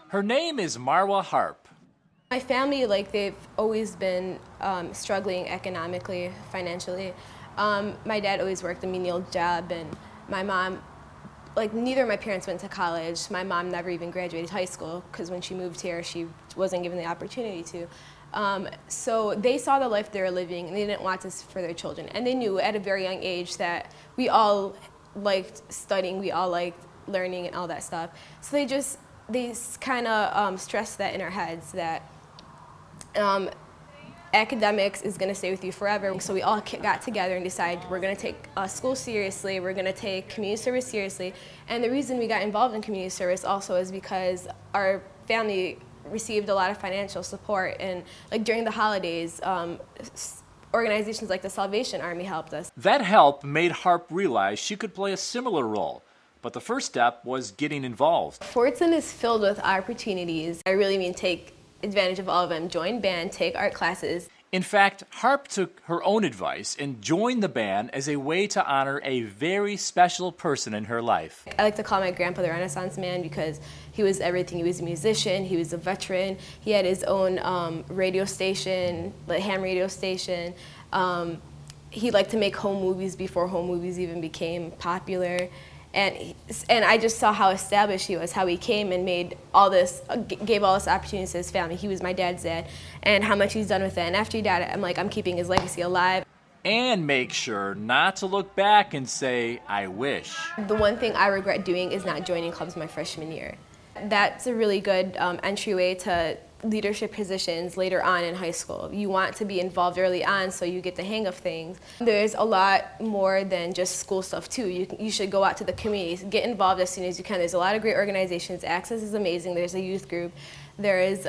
Her name is Marwa Harp. My family, they've always been struggling economically, financially. My dad always worked a menial job, and my mom, neither of my parents went to college. My mom never even graduated high school because when she moved here, she wasn't given the opportunity to. So they saw the life they were living, and they didn't want this for their children. And they knew at a very young age that we all liked studying, we all liked learning and all that stuff. So they kind of stressed that in our heads that academics is going to stay with you forever. So we all got together and decided we're going to take school seriously, we're going to take community service seriously. And the reason we got involved in community service also is because our family received a lot of financial support, and during the holidays, organizations like the Salvation Army helped us. That help made Harp realize she could play a similar role. But the first step was getting involved. Fordson is filled with opportunities. I really mean take advantage of all of them. Join band, take art classes. In fact, Harp took her own advice and joined the band as a way to honor a very special person in her life. I like to call my grandpa the Renaissance man because he was everything. He was a musician, he was a veteran, he had his own radio station, ham radio station. He liked to make home movies before home movies even became popular. And I just saw how established he was, how he came and made all this, gave all this opportunities to his family. He was my dad's dad, and how much he's done with it. And after he died, I'm keeping his legacy alive. And make sure not to look back and say, I wish. The one thing I regret doing is not joining clubs my freshman year. That's a really good entryway to leadership positions later on in high school. You want to be involved early on so you get the hang of things. There's a lot more than just school stuff too. You should go out to the communities, get involved as soon as you can. There's a lot of great organizations. Access is amazing. There's a youth group. There is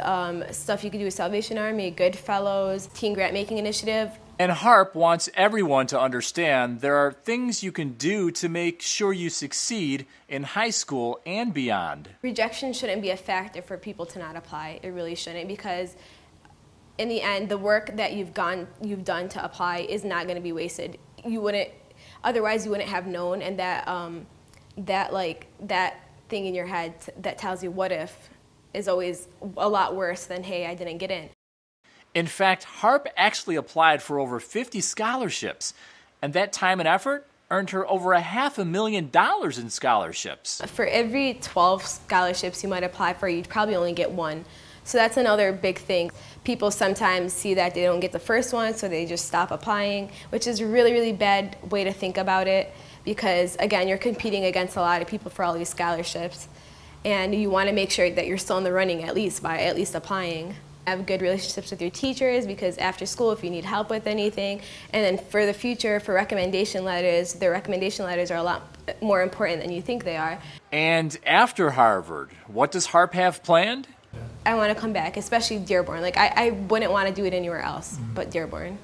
stuff you can do with Salvation Army, Good Fellows, Teen Grant Making Initiative. And Harp wants everyone to understand there are things you can do to make sure you succeed in high school and beyond. Rejection shouldn't be a factor for people to not apply. It really shouldn't, because in the end, the work that you've done to apply is not going to be wasted. Otherwise you wouldn't have known, and that thing in your head that tells you what if is always a lot worse than, hey, I didn't get in. In fact, Harp actually applied for over 50 scholarships, and that time and effort earned her over $500,000 in scholarships. For every 12 scholarships you might apply for, you'd probably only get one. So that's another big thing. People sometimes see that they don't get the first one, so they just stop applying, which is a really, really bad way to think about it, because, again, you're competing against a lot of people for all these scholarships, and you want to make sure that you're still in the running at least by applying. Have good relationships with your teachers, because after school, if you need help with anything, and then for the future, for recommendation letters, the recommendation letters are a lot more important than you think they are. And after Harvard, what does Harp have planned? I want to come back, especially Dearborn. I wouldn't want to do it anywhere else but Dearborn.